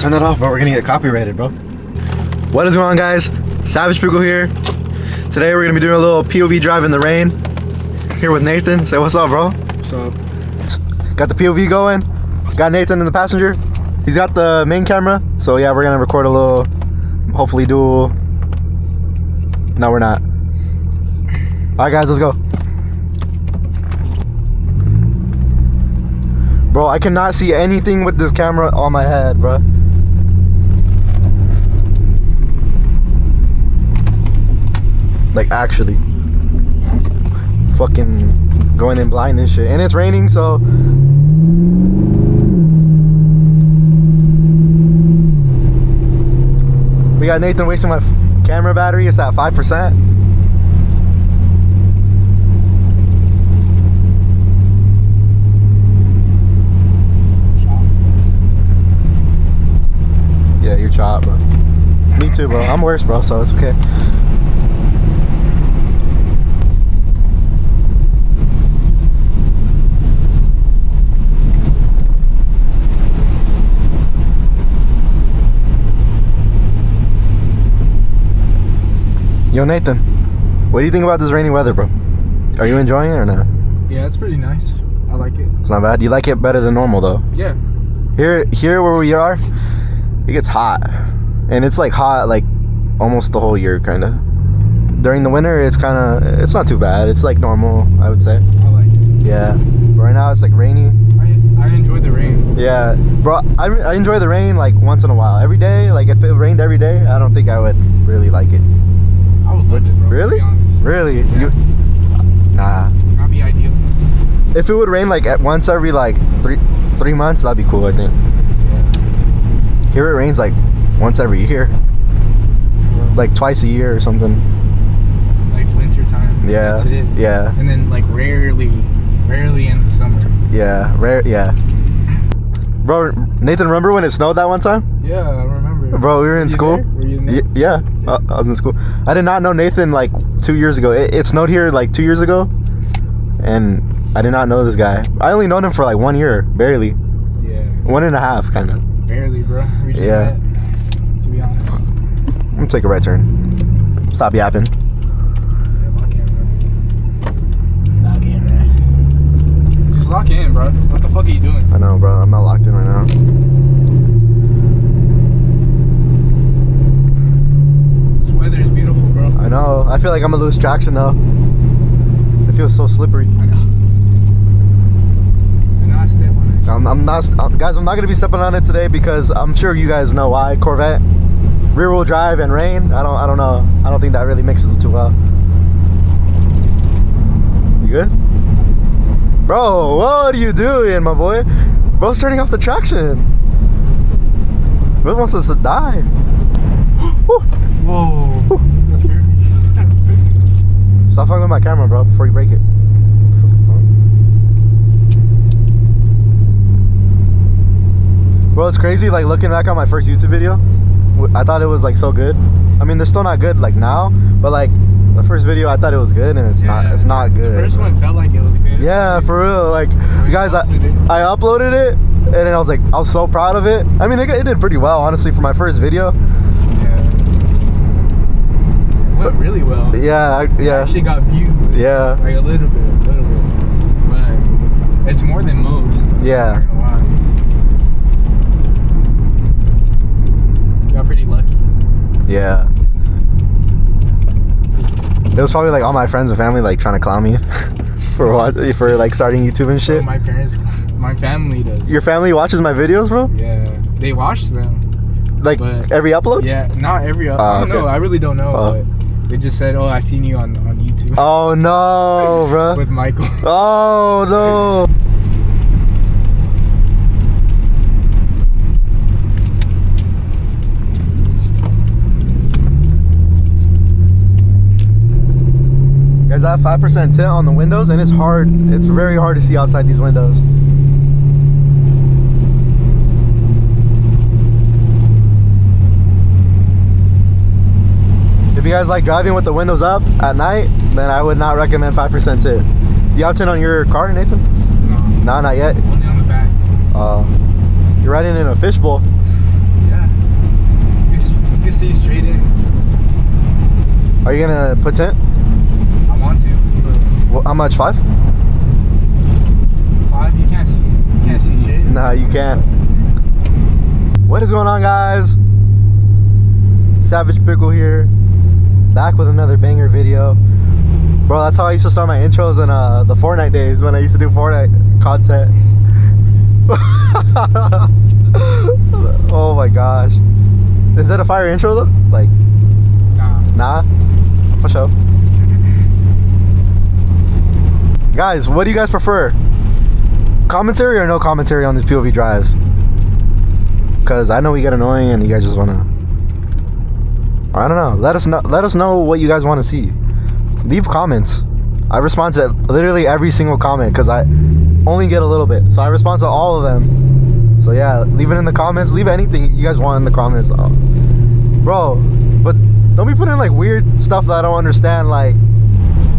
Turn that off, bro. We're gonna get copyrighted, bro. What is going on, guys? Savage Pickle here. Today we're gonna be doing a little POV drive in the rain. Here with Nathan. Say what's up, bro. What's up? Got the POV going. Got Nathan in the passenger. He's got the main camera. So yeah, we're gonna record a little, hopefully do. No, we're not. All right, guys, let's go. Bro, I cannot see anything with this camera on my head, bro. Like, actually. Fucking going in blind and shit. And it's raining, so. We got Nathan wasting my camera battery. It's at 5%. Yeah, you're chopped, bro. Me too, bro. I'm worse, bro, so it's okay. Yo, Nathan, what do you think about this rainy weather, bro? Are you enjoying it or not? Yeah, it's pretty nice. I like it. It's not bad. You like it better than normal, though? Yeah. Here where we are, it gets hot, and it's like hot like almost the whole year, kind of. During the winter, it's not too bad. It's like normal, I would say. I like it. Yeah, but right now it's like rainy. I enjoy the rain. Yeah, bro, I enjoy the rain like once in a while. Every day, like if it rained every day, I don't think I would really like it. I would love it, bro. Really? To be honest. Really? Yeah. Nah. That'd be ideal. If it would rain like at once every like three months, that'd be cool, I think. Yeah. Here it rains like once every year, like twice a year or something. Like winter time. Yeah. That's it. Yeah. And then like rarely in the summer. Yeah. Rare. Yeah. Bro, Nathan, remember when it snowed that one time? Yeah, I remember. Bro, we were in school. Were you in there? Yeah. I was in school. I did not know Nathan like 2 years ago. It snowed here like 2 years ago, and I did not know this guy. I only known him for like 1 year, barely. Yeah. 1.5, kind of. Barely, bro. We just Yeah. met, to be honest. I'm gonna take a right turn. Stop yapping. Yeah, lock in, bro. Lock in, man. Just lock in, bro. What the fuck are you doing? I know, bro. I'm not locked in right now. This weather is beautiful, bro. I know. I feel like I'm gonna lose traction though. It feels so slippery. I know. Do not step on it. I'm not, guys. I'm not gonna be stepping on it today because I'm sure you guys know why. Corvette, rear-wheel drive and rain. I don't know. I don't think that really mixes too well. You good, bro? What are you doing, my boy? Bro's turning off the traction. Bro wants us to die. Woo. Whoa. That scared me. Stop fucking with my camera, bro, before you break it. Bro, it's crazy, like, looking back on my first YouTube video, I thought it was, like, so good. I mean, they're still not good, like, now, but, like, the first video, I thought it was good, and it's not good. The first one felt like it was good. Yeah, for real, like, you guys, I uploaded it, and then I was so proud of it. I mean, it did pretty well, honestly, for my first video. Yeah. It went really well. Yeah, It actually got views. Yeah. Like, a little bit. But it's more than most. Yeah. I'm not gonna lie. Got pretty lucky. Yeah. It was probably like all my friends and family like trying to clown me for like starting YouTube and shit. So my family does. Your family watches my videos, bro? Yeah, they watch them. Like every upload? Yeah, not every upload. I don't know. I really don't know. But they just said, "Oh, I seen you on YouTube." Oh no, bro. With Michael. Oh no. Guys, I have 5% tint on the windows, and it's hard. It's very hard to see outside these windows. If you guys like driving with the windows up at night, then I would not recommend 5% tint. Do you have tint on your car, Nathan? No. No, not yet. Only on the back. You're riding in a fishbowl. Yeah. can see straight in. Are you gonna put tint? I want to, but Well, how much? 5? 5, you can't see. You can't see shit. Nah, you can't. What is going on, guys? Savage Pickle here, back with another banger video. Bro, that's how I used to start my intros in the Fortnite days when I used to do Fortnite content. Oh my gosh. Is that a fire intro though? Like, nah? For sure. Guys, what do you guys prefer? Commentary or no commentary on these POV drives? Because I know we get annoying and you guys just wanna, I don't know. Let us know what you guys want to see. Leave comments. I respond to literally every single comment because I only get a little bit, so I respond to all of them. So yeah, leave it in the comments. Leave anything you guys want in the comments, bro. But don't be putting like weird stuff that I don't understand. Like,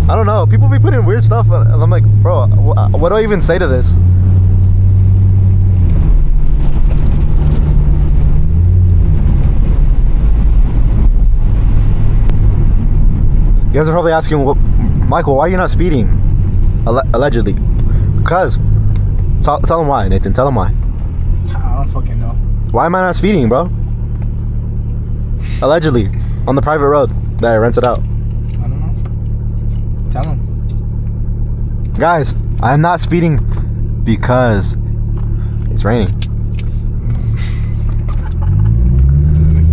I don't know, people be putting weird stuff and I'm like, bro, what do I even say to this? You guys are probably asking, Michael, why are you not speeding? Allegedly. Because. Tell them why, Nathan. Tell them why. I don't fucking know. Why am I not speeding, bro? Allegedly. On the private road that I rented out. I don't know. Tell them. Guys, I'm not speeding because it's raining.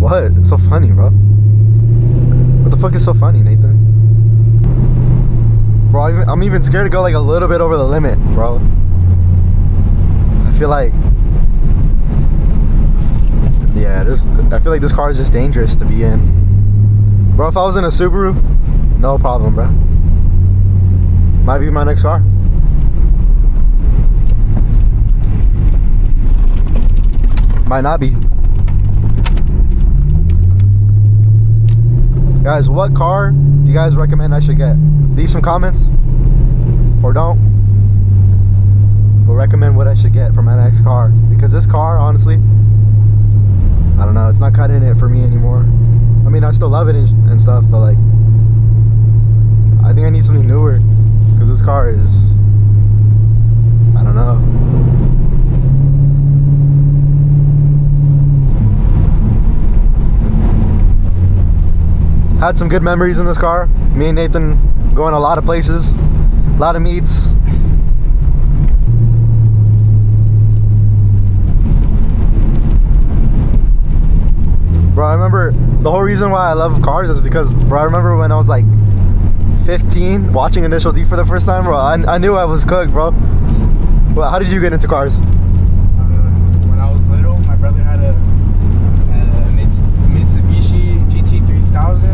What? It's so funny, bro. What the fuck is so funny, Nathan? Bro, I'm even scared to go like a little bit over the limit, bro. I feel like, yeah, I feel like this car is just dangerous to be in. Bro, if I was in a Subaru, no problem, bro. Might be my next car. Might not be. Guys, what car do you guys recommend I should get? Leave some comments, or don't. Or recommend what I should get for my next car. Because this car, honestly, I don't know, it's not cutting it for me anymore. I mean, I still love it and stuff, but like, I think I need something newer. Because this car is, I don't know. Had some good memories in this car. Me and Nathan going a lot of places, a lot of meets. Bro, I remember the whole reason why I love cars is because, bro, I remember when I was like 15 watching Initial D for the first time, bro. I knew I was cooked, bro. Well, how did you get into cars? When I was little, my brother had a Mitsubishi GT3000,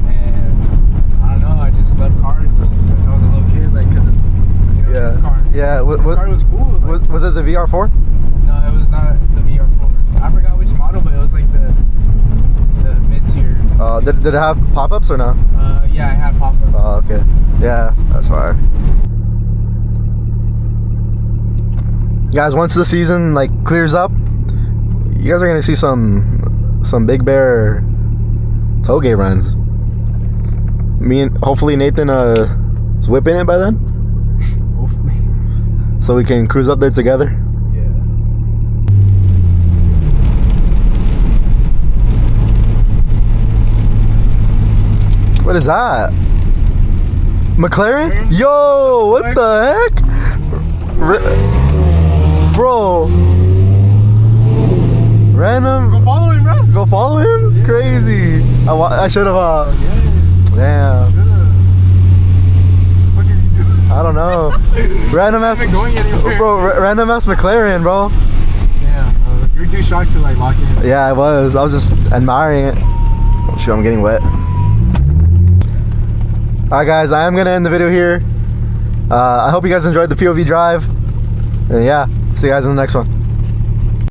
and I don't know, I just love cars since I was a little kid, like, because of, you know, Yeah. this car. Yeah. This car was cool. Like, Was it the VR4? no, it was not the VR4. I forgot which model, but it was like the mid-tier. Did it have pop-ups or no? Yeah, I had pop-ups. Oh, okay. Yeah, that's fire. Guys, once the season like clears up, you guys are gonna see some Big Bear toge runs. Me and hopefully Nathan is whipping it by then, Hopefully. so we can cruise up there together. Yeah. What is that? McLaren? Yo, what the heck? Bro. Random. Go follow him, bro. Go follow him? Yeah. Crazy. I should have. Yeah. Damn. What is he doing? I don't know. Random ass. Not going anywhere. Bro, random ass McLaren, bro. Yeah. You're too shocked to like lock in. Yeah, I was just admiring it. Oh, shoot, I'm getting wet. Alright, guys, I am gonna end the video here. I hope you guys enjoyed the POV drive. And yeah, see you guys in the next one.